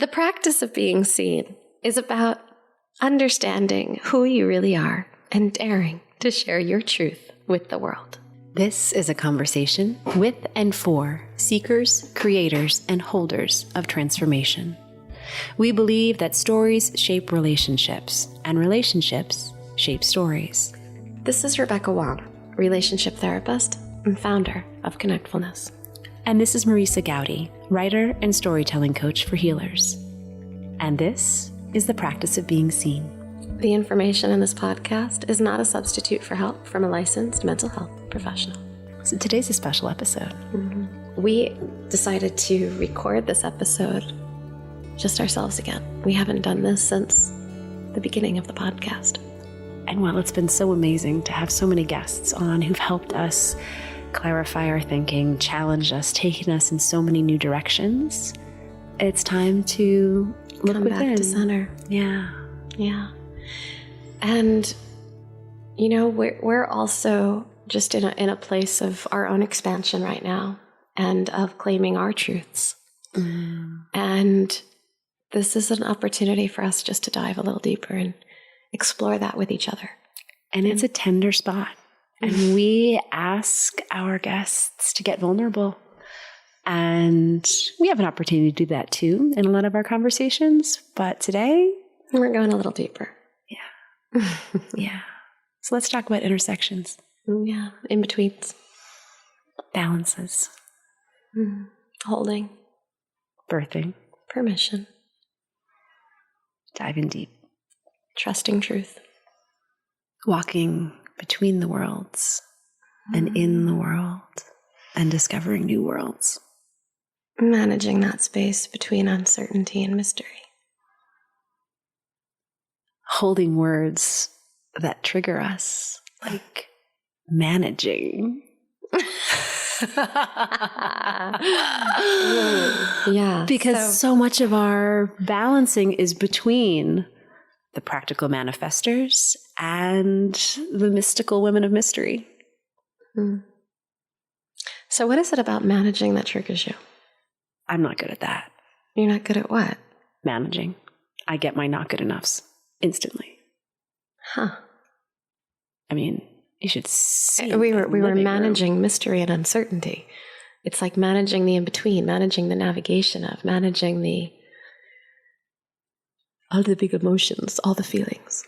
The practice of being seen is about understanding who you really are and daring to share your truth with the world. This is a conversation with and for seekers, creators, and holders of transformation. We believe that stories shape relationships, and relationships shape stories. This is Rebecca Wong, relationship therapist and founder of Connectfulness. And this is Marisa Gowdy, writer and storytelling coach for healers. And this is the practice of being seen. The information in this podcast is not a substitute for help from a licensed mental health professional. So today's a special episode. We decided to record this episode just ourselves again. We haven't done this since the beginning of the podcast. And while it's been so amazing to have so many guests on who've helped us clarify our thinking, challenged us, taken us in so many new directions, it's time to look Come within. back to center. Yeah. And, you know, we're also just in a place of our own expansion right now and of claiming our truths. And this is an opportunity for us just to dive a little deeper and explore that with each other. And it's a tender spot. And we ask our guests to get vulnerable. And we have an opportunity to do that too in a lot of our conversations. But today, we're going a little deeper. Yeah. So let's talk about intersections. Yeah. In-betweens. Balances. Holding. Birthing. Permission. Diving deep. Trusting truth. Walking between the worlds and in the world and discovering new worlds. Managing that space between uncertainty and mystery. Holding words that trigger us, like managing. Yeah. Because so much of our balancing is between the practical manifestors and the mystical women of mystery. So what is it about managing that triggers you? I'm not good at that. You're not good at what? Managing. I get my not good enoughs instantly. Huh. I mean, you should see. We were managing mystery and uncertainty. It's like managing the in-between, managing the navigation of, managing all the big emotions, all the feelings.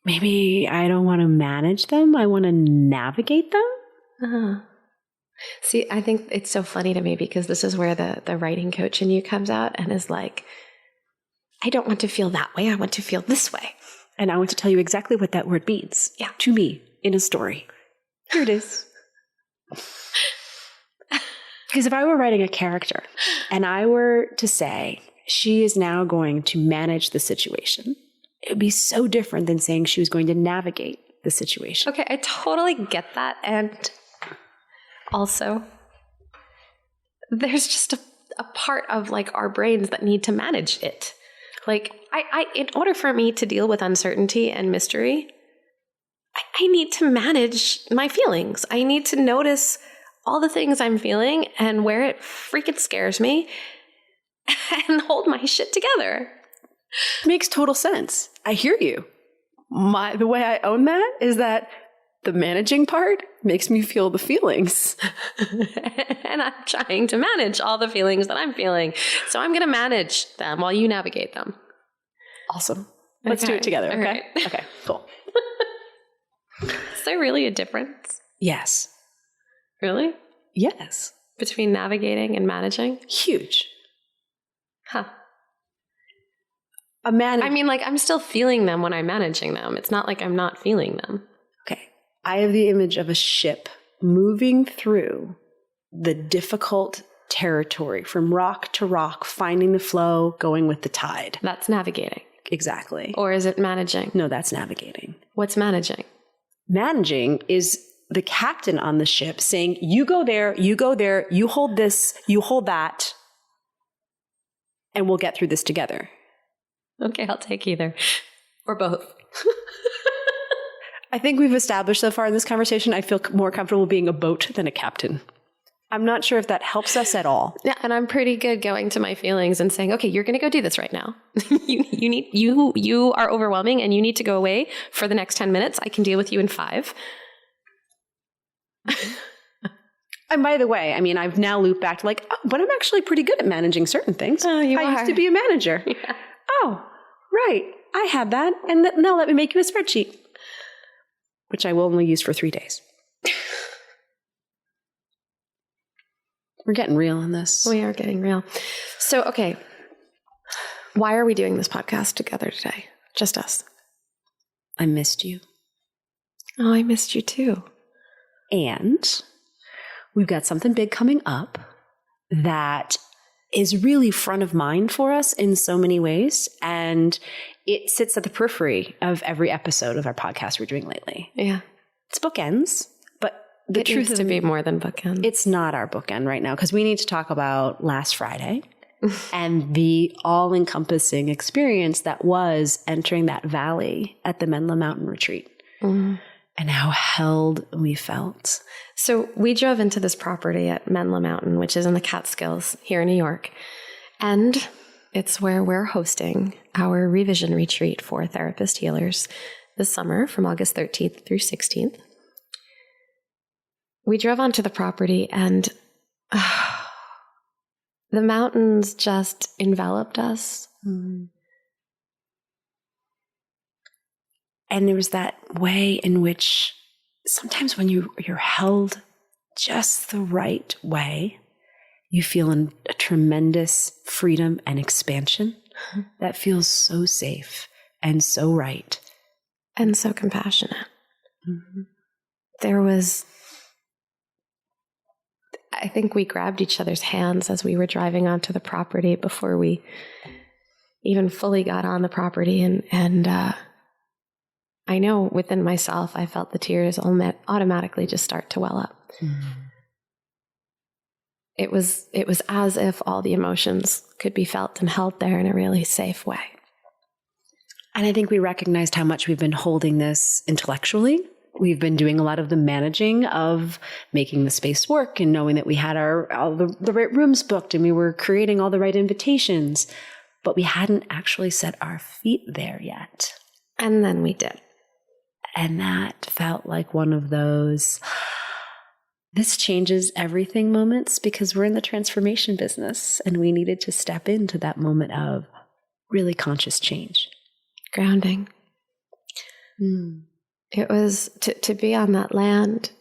Maybe I don't want to manage them. I want to navigate them. See, I think it's so funny to me because this is where the writing coach in you comes out and is like, I don't want to feel that way. I want to feel this way. And I want to tell you exactly what that word means to me in a story. Here it is. Because if I were writing a character and I were to say, she is now going to manage the situation, it would be so different than saying she was going to navigate the situation. Okay, I totally get that. And also, there's just a part of like our brains that need to manage it. Like, I in order for me to deal with uncertainty and mystery, I need to manage my feelings. I need to notice all the things I'm feeling and where it freaking scares me and hold my shit together. Makes total sense. I hear you. The way I own that is that the managing part makes me feel the feelings. And I'm trying to manage all the feelings that I'm feeling. So I'm going to manage them while you navigate them. Awesome. Let's do it together, okay? Right. Okay, cool. Is there really a difference? Yes. Really? Yes. Between navigating and managing? Huge. Huh. I mean, like, I'm still feeling them when I'm managing them. It's not like I'm not feeling them. Okay. I have the image of a ship moving through the difficult territory from rock to rock, finding the flow, going with the tide. That's navigating. Exactly. Or is it managing? No, that's navigating. What's managing? Managing is the captain on the ship saying, you go there, you hold this, you hold that, and we'll get through this together. Okay, I'll take either. Or both. I think we've established so far in this conversation, I feel more comfortable being a boat than a captain. I'm not sure if that helps us at all. Yeah, and I'm pretty good going to my feelings and saying, okay, you're going to go do this right now. You are overwhelming and you need to go away for the next 10 minutes. I can deal with you in 5. And by the way, I mean, I've now looped back to like, oh, but I'm actually pretty good at managing certain things. Oh, you I are. used to be a manager. Yeah. Oh, right. I had that. And now let me make you a spreadsheet, which I will only use for 3 days. We're getting real in this. We are getting real. So, okay. Why are we doing this podcast together today? Just us. I missed you. Oh, I missed you too. And we've got something big coming up that is really front of mind for us in so many ways. And it sits at the periphery of every episode of our podcast we're doing lately. Yeah. It's bookends, but the truth needs to be more than bookend. It's not our bookend right now because we need to talk about last Friday and the all-encompassing experience that was entering that valley at the Menla Mountain Retreat. Mm. And how held we felt. So we drove into this property at Menla Mountain, which is in the Catskills here in New York. And it's where we're hosting our revision retreat for therapist healers this summer from August 13th through 16th. We drove onto the property and the mountains just enveloped us. Mm. And there was that way in which sometimes when you're held just the right way, you feel a tremendous freedom and expansion that feels so safe and so right. And so compassionate. Mm-hmm. There was, I think we grabbed each other's hands as we were driving onto the property before we even fully got on the property. And I know within myself, I felt the tears automatically just start to well up. Mm. It was as if all the emotions could be felt and held there in a really safe way. And I think we recognized how much we've been holding this intellectually. We've been doing a lot of the managing of making the space work and knowing that we had all the right rooms booked and we were creating all the right invitations, but we hadn't actually set our feet there yet. And then we did. And that felt like one of those, this changes everything moments because we're in the transformation business and we needed to step into that moment of really conscious change. Grounding. Mm. It was to be on that land.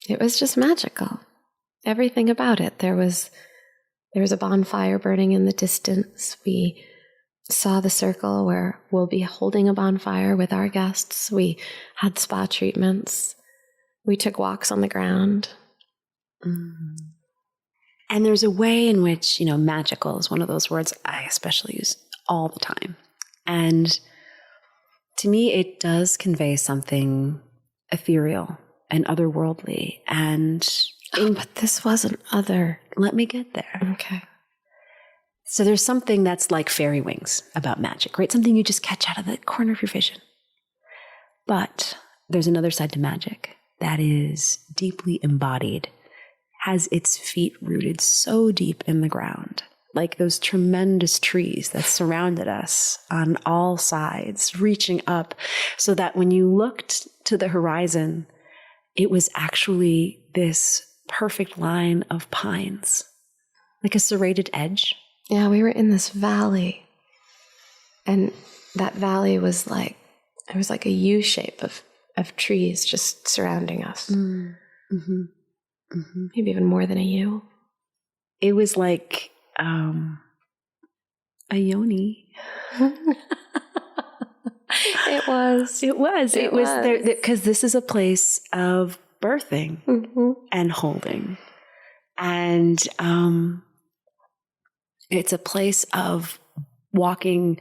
It was just magical. Everything about it. There was a bonfire burning in the distance. We saw the circle where we'll be holding a bonfire with our guests. We had spa treatments. We took walks on the ground. Mm. And there's a way in which, magical is one of those words I especially use all the time. And to me, it does convey something ethereal and otherworldly. And but this wasn't other. Let me get there. Okay. So there's something that's like fairy wings about magic, right? Something you just catch out of the corner of your vision. But there's another side to magic that is deeply embodied, has its feet rooted so deep in the ground, like those tremendous trees that surrounded us on all sides, reaching up so that when you looked to the horizon, it was actually this perfect line of pines, like a serrated edge. Yeah, we were in this valley, and that valley was like a U shape of trees just surrounding us. Mm. Mm-hmm. Mm-hmm. Maybe even more than a U. It was like a yoni. It was there because this is a place of birthing mm-hmm. and holding, and it's a place of walking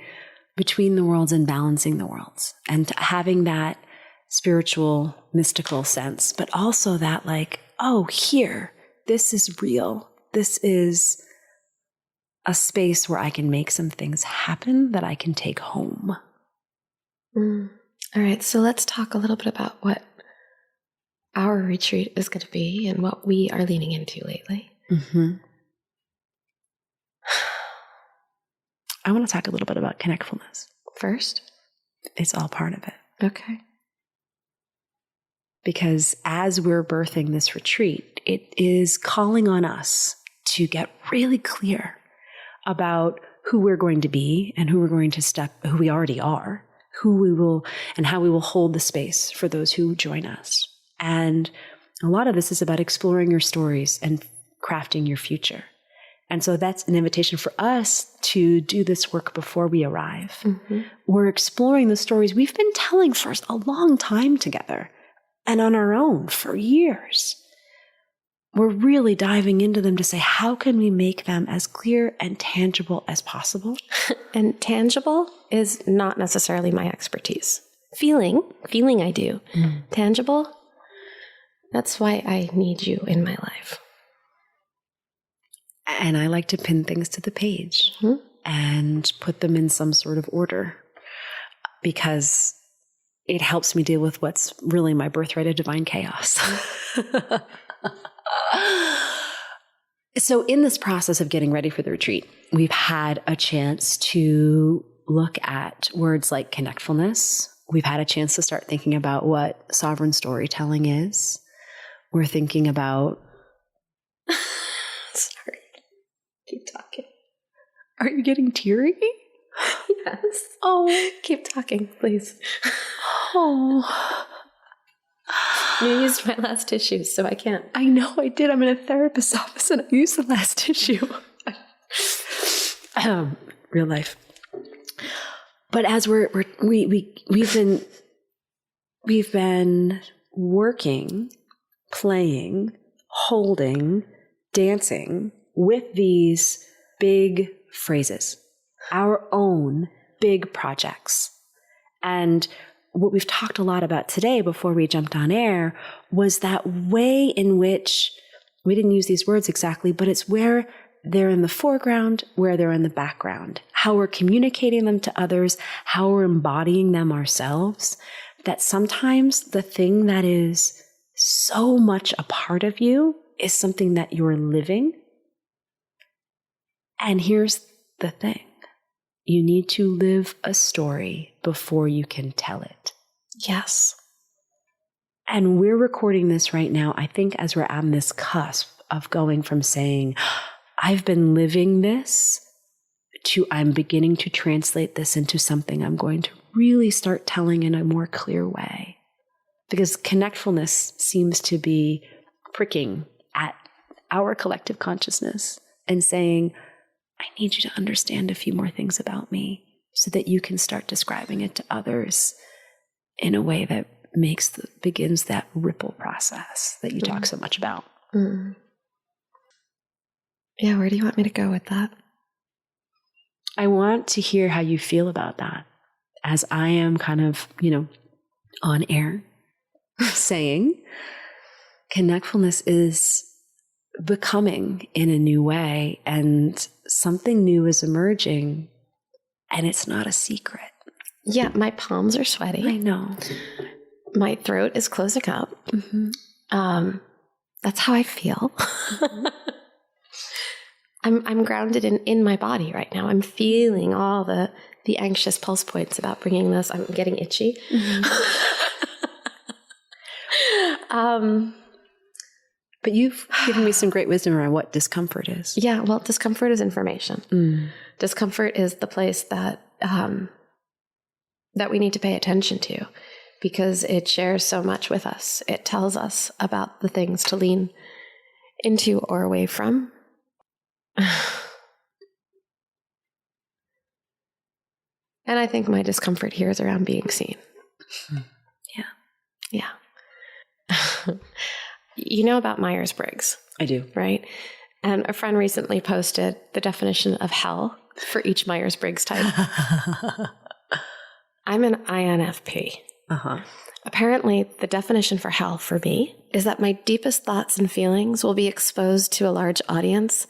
between the worlds and balancing the worlds and having that spiritual, mystical sense, but also that like, oh, here, this is real. This is a space where I can make some things happen that I can take home. Mm. All right, so let's talk a little bit about what our retreat is going to be and what we are leaning into lately. Mm-hmm. I want to talk a little bit about connectfulness. First? It's all part of it. Okay. Because as we're birthing this retreat, it is calling on us to get really clear about who we're going to be and who we already are, who we will, and how we will hold the space for those who join us. And a lot of this is about exploring your stories and crafting your future. And so that's an invitation for us to do this work before we arrive. Mm-hmm. We're exploring the stories we've been telling for a long time together and on our own for years. We're really diving into them to say, how can we make them as clear and tangible as possible? And tangible is not necessarily my expertise. Feeling I do. Tangible, that's why I need you in my life. And I like to pin things to the page and put them in some sort of order because it helps me deal with what's really my birthright of divine chaos. So in this process of getting ready for the retreat, we've had a chance to look at words like connectfulness. We've had a chance to start thinking about what sovereign storytelling is. We're thinking about... Sorry. Keep talking. Are you getting teary? Yes. Oh. Keep talking, please. Oh. You used my last tissue, so I can't. I know I did. I'm in a therapist's office and I used the last tissue. Real life. But as we've been working, playing, holding, dancing with these big phrases, our own big projects. And what we've talked a lot about today before we jumped on air was that way in which we didn't use these words exactly, but it's where they're in the foreground, where they're in the background, how we're communicating them to others, how we're embodying them ourselves, that sometimes the thing that is so much a part of you is something that you're living. And here's the thing. You need to live a story before you can tell it. Yes. And we're recording this right now, I think, as we're on this cusp of going from saying, I've been living this, to I'm beginning to translate this into something I'm going to really start telling in a more clear way. Because connectfulness seems to be pricking at our collective consciousness and saying, I need you to understand a few more things about me so that you can start describing it to others in a way that begins that ripple process that you talk so much about. Mm. Yeah, where do you want me to go with that? I want to hear how you feel about that as I am kind of, on air saying connectfulness is becoming in a new way and something new is emerging and it's not a secret. Yeah, my palms are sweaty. I know. My throat is closing up. Mm-hmm. That's how I feel. Mm-hmm. I'm grounded in my body right now. I'm feeling all the anxious pulse points about bringing this. I'm getting itchy. Mm-hmm. But you've given me some great wisdom around what discomfort is. Yeah, well, discomfort is information. Mm. Discomfort is the place that we need to pay attention to because it shares so much with us. It tells us about the things to lean into or away from. And I think my discomfort here is around being seen. Yeah. You know about Myers-Briggs? I do. Right? And a friend recently posted the definition of hell for each Myers-Briggs type. I'm an INFP. Uh-huh. Apparently, the definition for hell for me is that my deepest thoughts and feelings will be exposed to a large audience,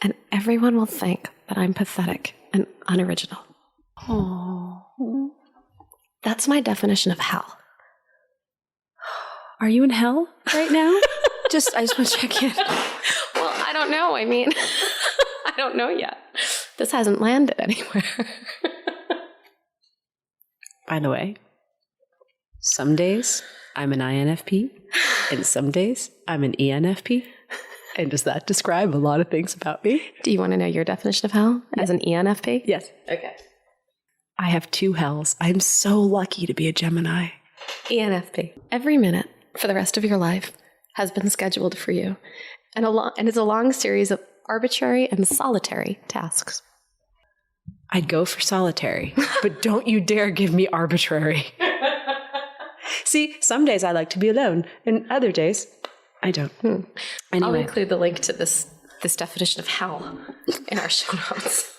and everyone will think that I'm pathetic and unoriginal. Oh, that's my definition of hell. Are you in hell right now? I just want to check in. Well, I don't know. I mean, I don't know yet. This hasn't landed anywhere. By the way, some days I'm an INFP and some days I'm an ENFP. And does that describe a lot of things about me? Do you want to know your definition of hell as an ENFP? Yes. Okay. I have 2 hells. I'm so lucky to be a Gemini. ENFP. Every minute for the rest of your life has been scheduled for you. And it's a long series of arbitrary and solitary tasks. I'd go for solitary, but don't you dare give me arbitrary. See, some days I like to be alone, and other days I don't. Anyway. I'll include the link to this definition of hell in our show notes.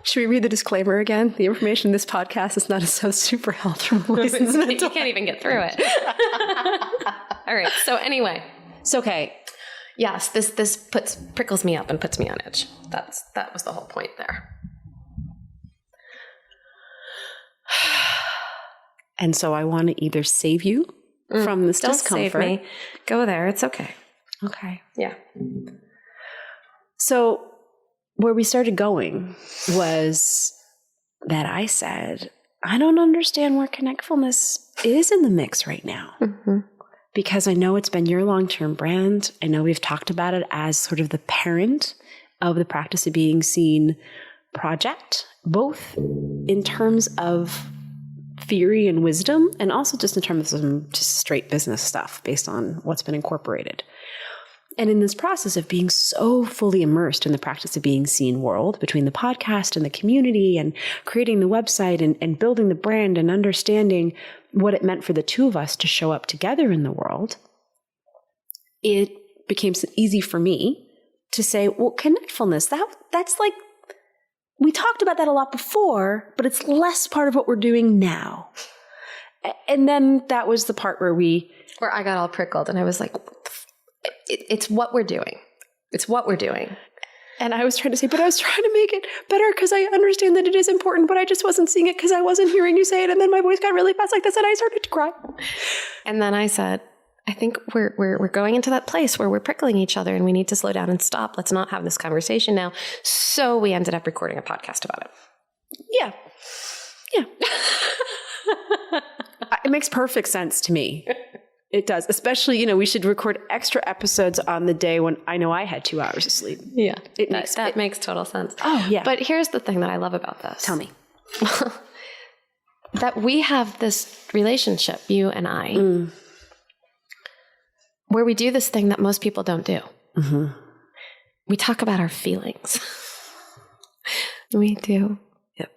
Should we read the disclaimer again? The information in this podcast is not a super health from licensed mental. You can't even get through it. All right. So anyway. It's okay. Yes, this prickles me up and puts me on edge. That was the whole point there. And so I want to either save you from this discomfort. Don't save me. Go there. It's okay. Okay. Yeah. So where we started going was that I said, I don't understand where Connectfulness is in the mix right now. Mm-hmm. Because I know it's been your long-term brand. I know we've talked about it as sort of the parent of the Practice of Being Seen project, both in terms of theory and wisdom, and also just in terms of some just straight business stuff based on what's been incorporated. And in this process of being so fully immersed in the Practice of Being Seen world, between the podcast and the community and creating the website and building the brand and understanding what it meant for the two of us to show up together in the world, it became so easy for me to say, well, Connectfulness, that's like, we talked about that a lot before, but it's less part of what we're doing now. And then that was the part where I got all prickled and I was like, it's what we're doing. It's what we're doing. And I was trying to say, but I was trying to make it better because I understand that it is important, but I just wasn't seeing it because I wasn't hearing you say it. And then my voice got really fast like this and I started to cry. And then I said, I think we're going into that place where we're prickling each other and we need to slow down and stop. Let's not have this conversation now. So we ended up recording a podcast about it. Yeah. It makes perfect sense to me. It does. Especially, we should record extra episodes on the day when I know I had 2 hours of sleep. Yeah. That makes total sense. Oh, yeah. But here's the thing that I love about this. Tell me. That we have this relationship, you and I, where we do this thing that most people don't do. Mm-hmm. We talk about our feelings. We do. Yep.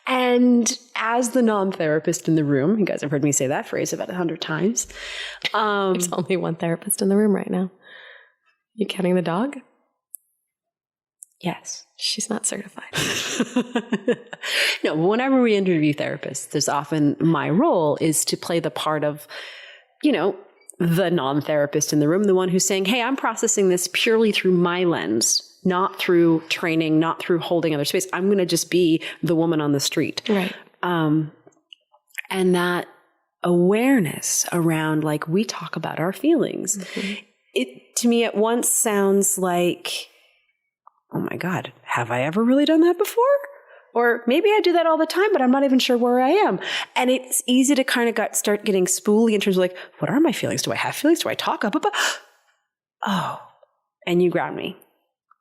And as the non-therapist in the room, you guys have heard me say that phrase about 100 times. There's only one therapist in the room right now. You counting the dog? Yes. She's not certified. No, whenever we interview therapists, there's often my role is to play the part of, the non-therapist in the room, the one who's saying, hey, I'm processing this purely through my lens, not through training, not through holding other space. I'm going to just be the woman on the street. Right. And that awareness around, like, we talk about our feelings. Mm-hmm. It, to me, at once sounds like, oh my God, have I ever really done that before? Or maybe I do that all the time, but I'm not even sure where I am. And it's easy to kind of start getting spooly in terms of like, what are my feelings? Do I have feelings? Do I talk? Oh, and you ground me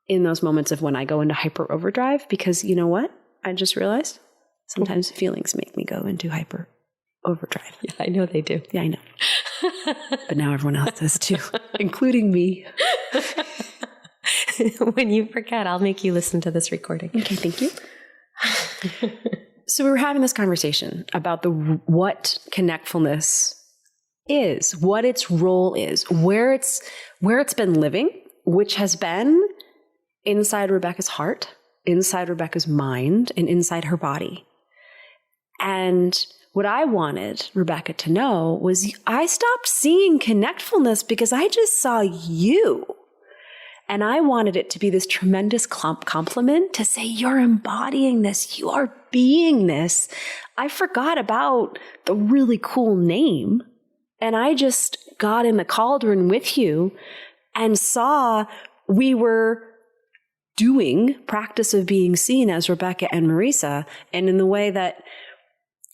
in those moments of when I go into hyper overdrive, because you know what? I just realized sometimes feelings make me go into hyper overdrive. Yeah, I know they do. Yeah, I know. But now everyone else does too, including me. When you forget, I'll make you listen to this recording. Okay, thank you. So we were having this conversation about what Connectfulness is, what its role is, where it's been living, which has been inside Rebecca's heart, inside Rebecca's mind, and inside her body. And what I wanted Rebecca to know was I stopped seeing Connectfulness because I just saw you. And I wanted it to be this tremendous compliment to say, you're embodying this, you are being this. I forgot about the really cool name. And I just got in the cauldron with you and saw we were doing practice of being seen as Rebecca and Marisa. And in the way that,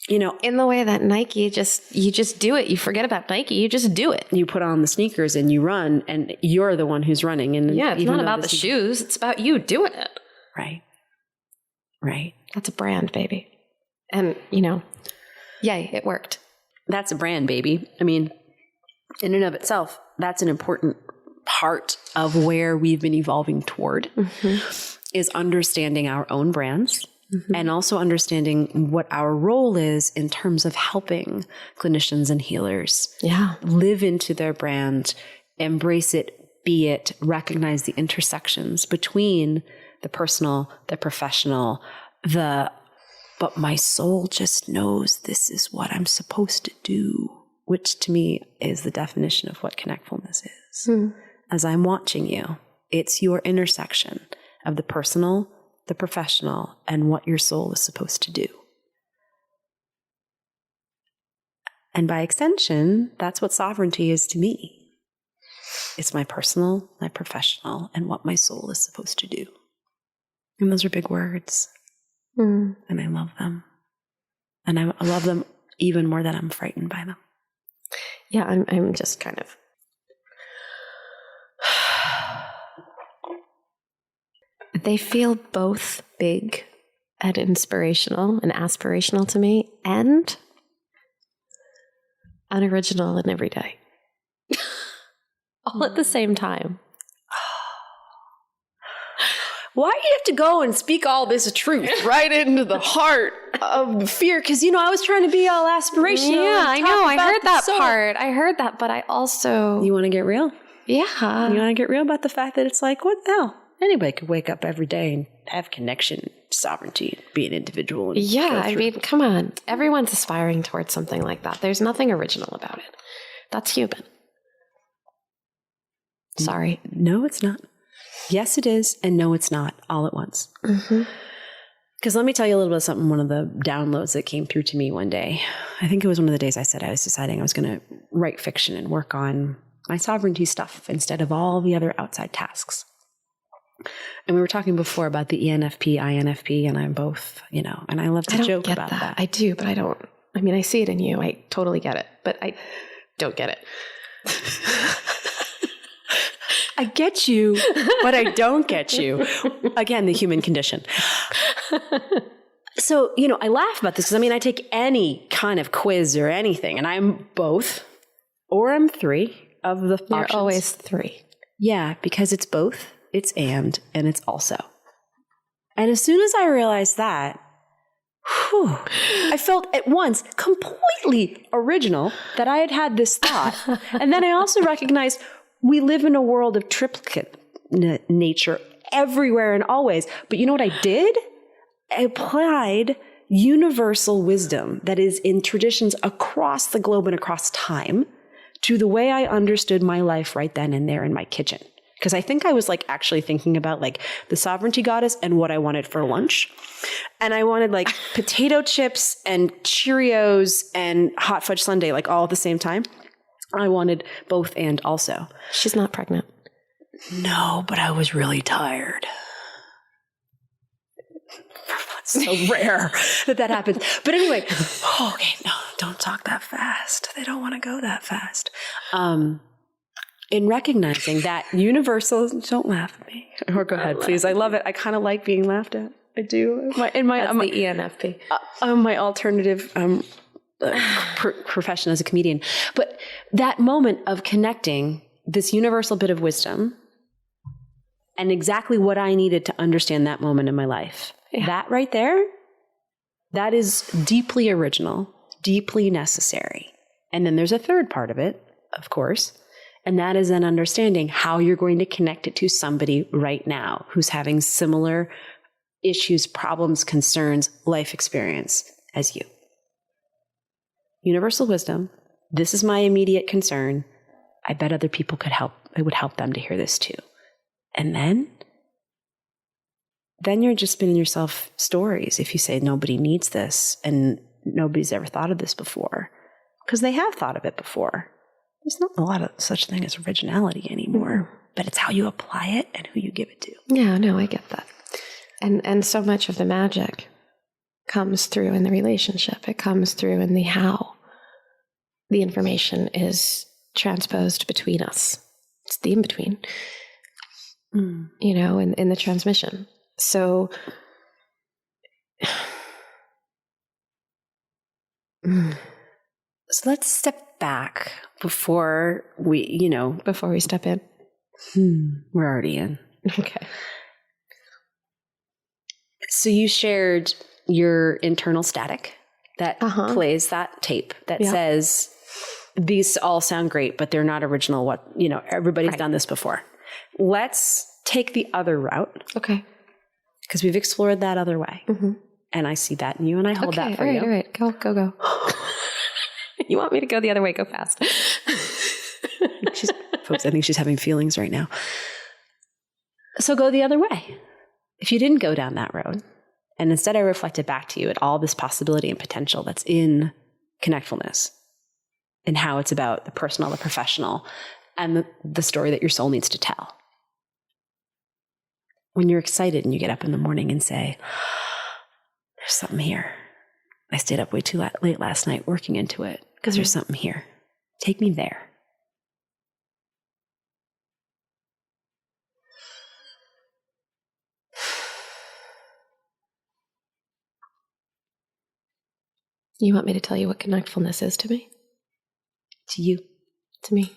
in the way that Nike you just do it. You forget about Nike. You just do it. You put on the sneakers and you run, and you're the one who's running. And yeah, it's not about the shoes. It's about you doing it. Right. Right. That's a brand, baby. And, yay, it worked. That's a brand, baby. I mean, in and of itself, that's an important part of where we've been evolving toward, is understanding our own brands. And also understanding what our role is in terms of helping clinicians and healers live into their brand, embrace it, be it, recognize the intersections between the personal, the professional, but my soul just knows this is what I'm supposed to do, which to me is the definition of what Connectfulness is. As I'm watching you, it's your intersection of the personal, the professional, and what your soul is supposed to do. And by extension, that's what sovereignty is to me. It's my personal, my professional, and what my soul is supposed to do. And those are big words. And I love them. And I love them even more than I'm frightened by them. Yeah, I'm just kind of... They feel both big and inspirational and aspirational to me, and unoriginal and everyday. All at the same time. Why do you have to go and speak all this truth right into the heart of the fear? Because, I was trying to be all aspirational. Yeah, I know. I heard that part. I heard that, but I also... You want to get real? Yeah. You want to get real about the fact that it's like, what the hell? Anybody could wake up every day and have connection, sovereignty, be an individual. Yeah, I mean, come on. Everyone's aspiring towards something like that. There's nothing original about it. That's human. Sorry. No, it's not. Yes, it is. And no, it's not, all at once. Because let me tell you a little bit of something, one of the downloads that came through to me one day. I think it was one of the days I said I was deciding I was going to write fiction and work on my sovereignty stuff instead of all the other outside tasks. And we were talking before about the ENFP, INFP, and I'm both, and I love to joke about that. I do, but I don't. I mean, I see it in you. I totally get it, but I don't get it. I get you, but I don't get you. Again, the human condition. So, I laugh about this because, I take any kind of quiz or anything, and I'm both, or I'm three of the options. You're always three. Yeah, because it's both. It's and it's also. And as soon as I realized that, I felt at once completely original that I had this thought. And then I also recognized we live in a world of triplicate nature everywhere and always. But you know what I did? I applied universal wisdom that is in traditions across the globe and across time to the way I understood my life right then and there in my kitchen. Because I think I was actually thinking about the sovereignty goddess and what I wanted for lunch. And I wanted potato chips and Cheerios and hot fudge sundae all at the same time. I wanted both and also. She's not pregnant. No, but I was really tired. It's so rare that happens. But anyway, okay, no, don't talk that fast. They don't want to go that fast. In recognizing that universal, don't laugh at me. Or go ahead, please. I love it. I kind of like being laughed at. I do. That's the ENFP. My alternative profession as a comedian. But that moment of connecting this universal bit of wisdom and exactly what I needed to understand that moment in my life. Yeah. That right there, that is deeply original, deeply necessary. And then there's a third part of it, of course. And that is then understanding how you're going to connect it to somebody right now who's having similar issues, problems, concerns, life experience as you. Universal wisdom. This is my immediate concern. I bet other people could help. It would help them to hear this too. And then you're just spinning yourself stories if you say nobody needs this and nobody's ever thought of this before. Because they have thought of it before. There's not a lot of such thing as originality anymore, but it's how you apply it and who you give it to. Yeah, no, I get that. And so much of the magic comes through in the relationship. It comes through in the how the information is transposed between us. It's the in-between, in the transmission. So, so let's step back before we step in. We're already in. Okay. So you shared your internal static that plays that tape that says, these all sound great, but they're not original. Everybody's done this before. Let's take the other route. Okay. Because we've explored that other way. Mm-hmm. And I see that in you, and I hold that for you. All right. Go. You want me to go the other way? Go fast. Folks, I think she's having feelings right now. So go the other way. If you didn't go down that road, and instead I reflected back to you at all this possibility and potential that's in Connectfulness, and how it's about the personal, the professional, and the story that your soul needs to tell. When you're excited and you get up in the morning and say, there's something here. I stayed up way too late last night working into it because there's something here. Take me there. You want me to tell you what Connectfulness is to me? To you. To me.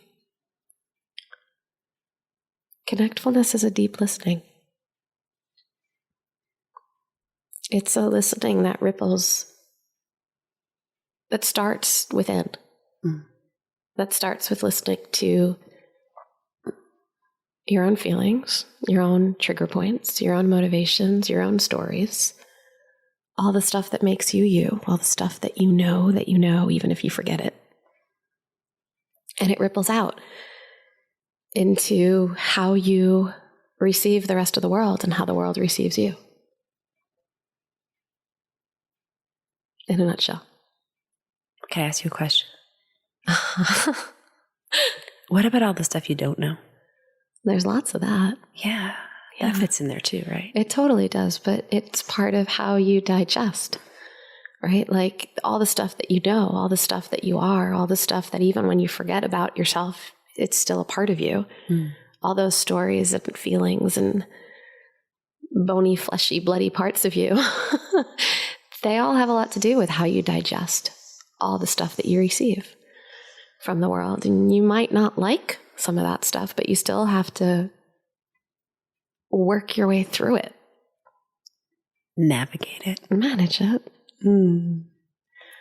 Connectfulness is a deep listening. It's a listening that ripples, that starts within. That starts with listening to your own feelings, your own trigger points, your own motivations, your own stories, all the stuff that makes you you, all the stuff that you know, even if you forget it. And it ripples out into how you receive the rest of the world and how the world receives you. In a nutshell. Can I ask you a question? What about all the stuff you don't know? There's lots of that. Yeah. That fits in there too, right? It totally does, but it's part of how you digest, right? Like all the stuff that you know, all the stuff that you are, all the stuff that even when you forget about yourself, it's still a part of you. All those stories and feelings and bony, fleshy, bloody parts of you, they all have a lot to do with how you digest all the stuff that you receive from the world. And you might not like some of that stuff, but you still have to work your way through it. Navigate it. Manage it.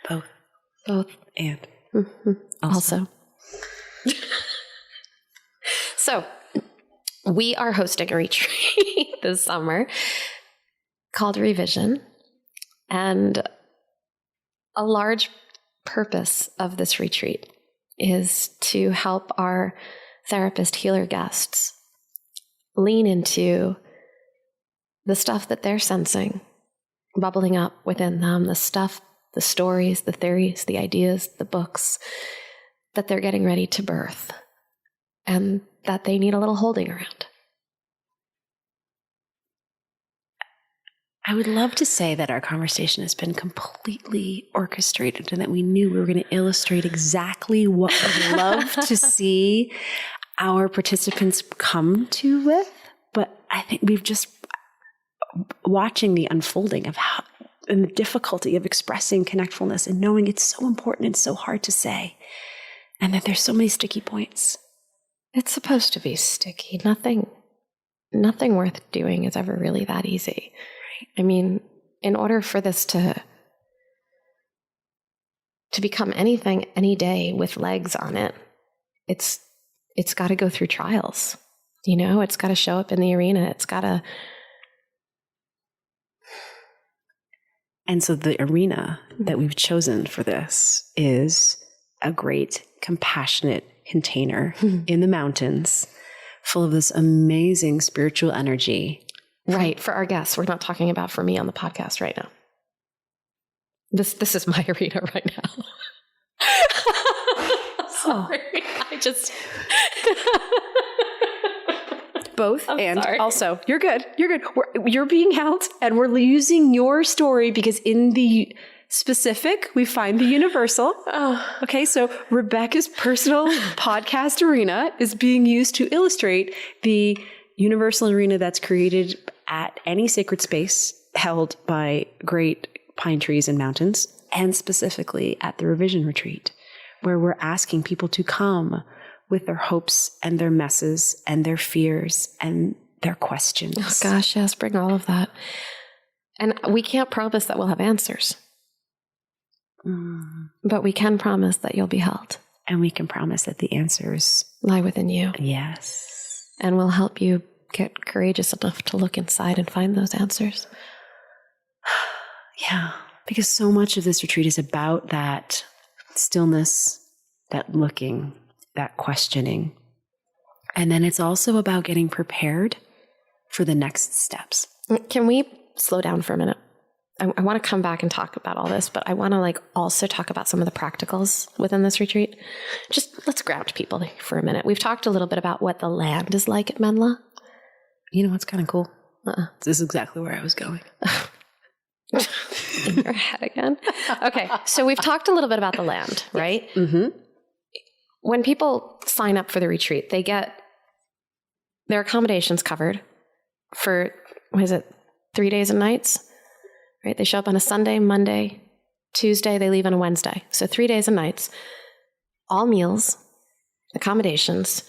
Both. And also. So we are hosting a retreat this summer called Revision. And a large purpose of this retreat is to help our therapist healer guests lean into the stuff that they're sensing bubbling up within them, the stuff, the stories, the theories, the ideas, the books that they're getting ready to birth and that they need a little holding around. I would love to say that our conversation has been completely orchestrated and that we knew we were going to illustrate exactly what we'd love to see our participants come to with. But I think we've just watching the unfolding of how and the difficulty of expressing connectfulness and knowing it's so important and so hard to say. And that there's so many sticky points. It's supposed to be sticky. Nothing worth doing is ever really that easy. I mean, in order for this to become anything, any day with legs on it, it's got to go through trials. You know, it's got to show up in the arena. It's got to. And so the arena that we've chosen for this is a great, compassionate container in the mountains full of this amazing spiritual energy. Right. For our guests. We're not talking about for me on the podcast right now. This is my arena right now. Sorry. I just... Both. And sorry. Also, you're good. You're good. You're being held, and we're using your story because in the specific, we find the universal. Oh. Okay, so Rebecca's personal podcast arena is being used to illustrate the universal arena that's created at any sacred space held by great pine trees and mountains, and specifically at the Revision Retreat, where we're asking people to come with their hopes and their messes and their fears and their questions. Oh gosh, yes, bring all of that. And we can't promise that we'll have answers. But we can promise that you'll be held. And we can promise that the answers lie within you. Yes. And we'll help you get courageous enough to look inside and find those answers. Yeah, because so much of this retreat is about that stillness, that looking, that questioning. And then it's also about getting prepared for the next steps. Can we slow down for a minute? I want to come back and talk about all this, but I want to also talk about some of the practicals within this retreat. Just let's ground people for a minute. We've talked a little bit about what the land is like at Menla. You know what's kind of cool? This is exactly where I was going. In your head again? Okay, so we've talked a little bit about the land, right? Mm-hmm. When people sign up for the retreat, they get their accommodations covered for, 3 days and nights? Right? They show up on a Sunday, Monday, Tuesday, they leave on a Wednesday. So 3 days and nights, all meals, accommodations.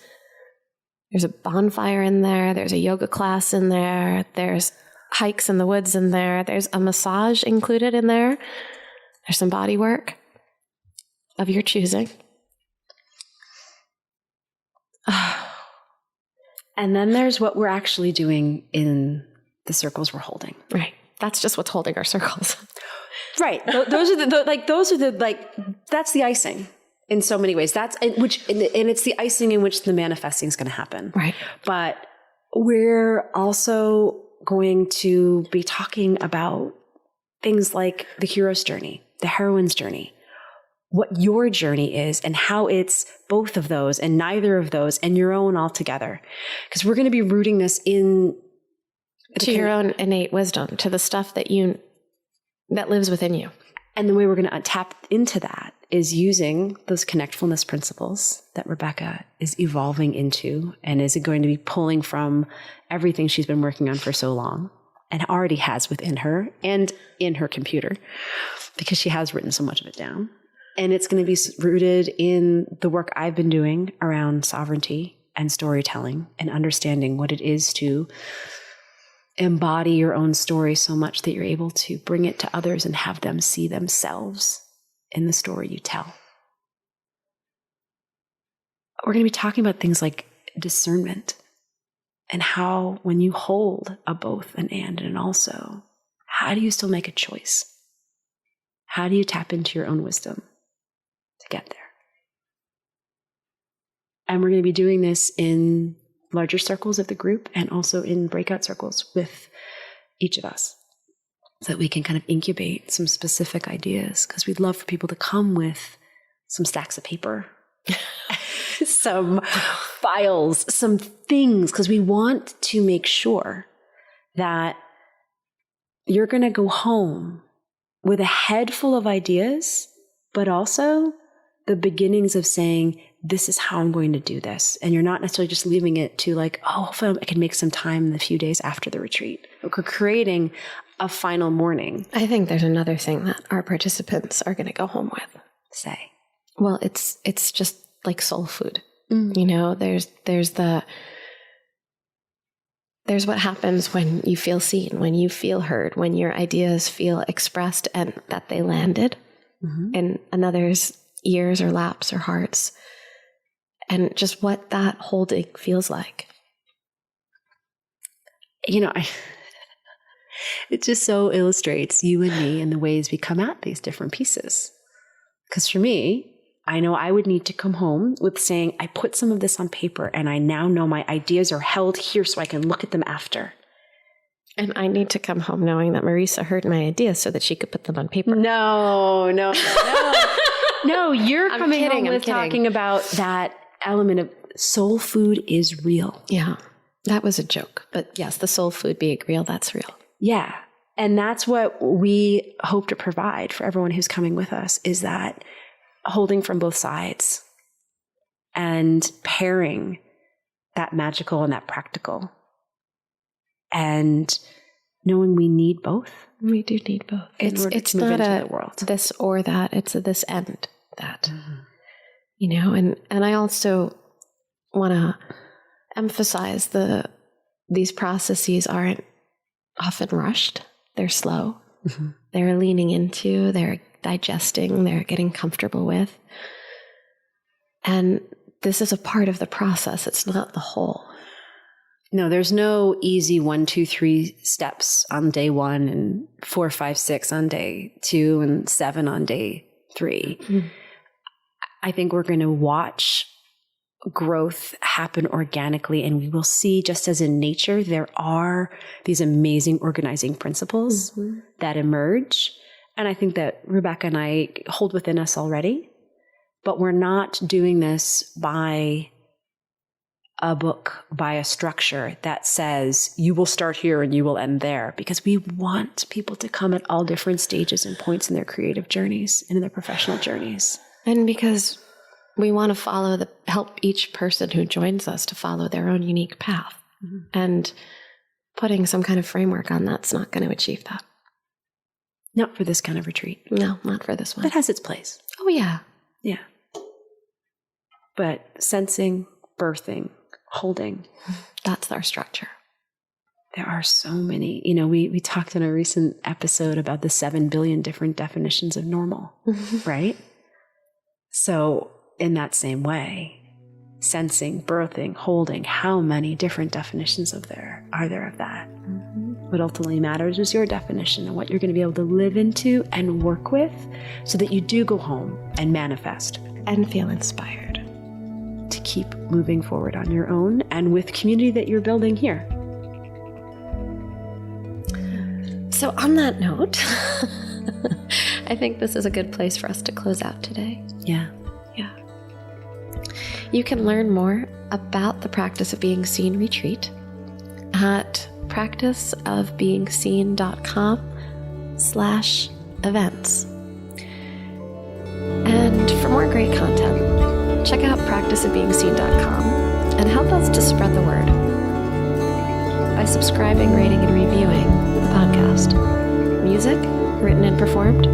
There's a bonfire in there. There's a yoga class in there. There's hikes in the woods in there. There's a massage included in there. There's some body work of your choosing. And then there's what we're actually doing in the circles we're holding. Right. That's just what's holding our circles. Right. Those are that's the icing in so many ways. And it's the icing in which the manifesting is going to happen. Right. But we're also going to be talking about things like the hero's journey, the heroine's journey, what your journey is and how it's both of those and neither of those and your own altogether. Because we're going to be rooting this in to your own innate wisdom, to the stuff that lives within you. And the way we're going to tap into that is using those connectfulness principles that Rebecca is evolving into and is going to be pulling from everything she's been working on for so long and already has within her and in her computer, because she has written so much of it down. And it's going to be rooted in the work I've been doing around sovereignty and storytelling and understanding what it is to embody your own story so much that you're able to bring it to others and have them see themselves in the story you tell. We're going to be talking about things like discernment and how when you hold a both, an and an also, how do you still make a choice? How do you tap into your own wisdom to get there? And we're going to be doing this in larger circles of the group and also in breakout circles with each of us so that we can kind of incubate some specific ideas, because we'd love for people to come with some stacks of paper, some files, some things, because we want to make sure that you're going to go home with a head full of ideas, but also the beginnings of saying, this is how I'm going to do this. And you're not necessarily just leaving it to hopefully I can make some time in the few days after the retreat. We're creating a final morning. I think there's another thing that our participants are going to go home with. Say. Well, it's just like soul food. Mm. You know, there's what happens when you feel seen, when you feel heard, when your ideas feel expressed and that they landed in another's ears or laps or hearts. And just what that holding feels like. You know, it just so illustrates you and me and the ways we come at these different pieces. Because for me, I know I would need to come home with saying, I put some of this on paper and I now know my ideas are held here so I can look at them after. And I need to come home knowing that Marisa heard my ideas so that she could put them on paper. No, you're coming home with talking about that element of soul food is real. Yeah, that was a joke. But yes, the soul food being real, that's real. Yeah. And that's what we hope to provide for everyone who's coming with us, is that holding from both sides and pairing that magical and that practical. And knowing we need both. We do need both. It's not a this or that. It's a this and that. Mm-hmm. You know, and I also want to emphasize these processes aren't often rushed. They're slow. Mm-hmm. They're leaning into, they're digesting, they're getting comfortable with. And this is a part of the process. It's not the whole. No, there's no easy 1, 2, 3 steps on day 1 and 4, 5, 6 on day 2 and 7 on day 3. Mm-hmm. I think we're going to watch growth happen organically, and we will see, just as in nature, there are these amazing organizing principles mm-hmm. that emerge. And I think that Rebecca and I hold within us already, but we're not doing this by a book, by a structure that says you will start here and you will end there, because we want people to come at all different stages and points in their creative journeys and in their professional journeys. And because we want to help each person who joins us to follow their own unique path. Mm-hmm. And putting some kind of framework on that's not going to achieve that. Not for this kind of retreat. No, not for this one. It has its place. Oh, yeah. Yeah. But sensing, birthing, holding. That's our structure. There are so many. You know, we talked in a recent episode about the 7 billion different definitions of normal, right? So in that same way, sensing, birthing, holding, how many different definitions are there of that? Mm-hmm. What ultimately matters is your definition and what you're going to be able to live into and work with so that you do go home and manifest. And feel inspired. To keep moving forward on your own and with community that you're building here. So on that note, I think this is a good place for us to close out today. Yeah. Yeah. You can learn more about the Practice of Being Seen retreat at practiceofbeingseen.com/events. And for more great content, check out practiceofbeingseen.com and help us to spread the word by subscribing, rating, and reviewing the podcast. Music written and performed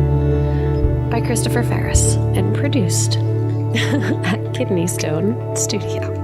by Christopher Ferris and produced at Kidney Stone Studio.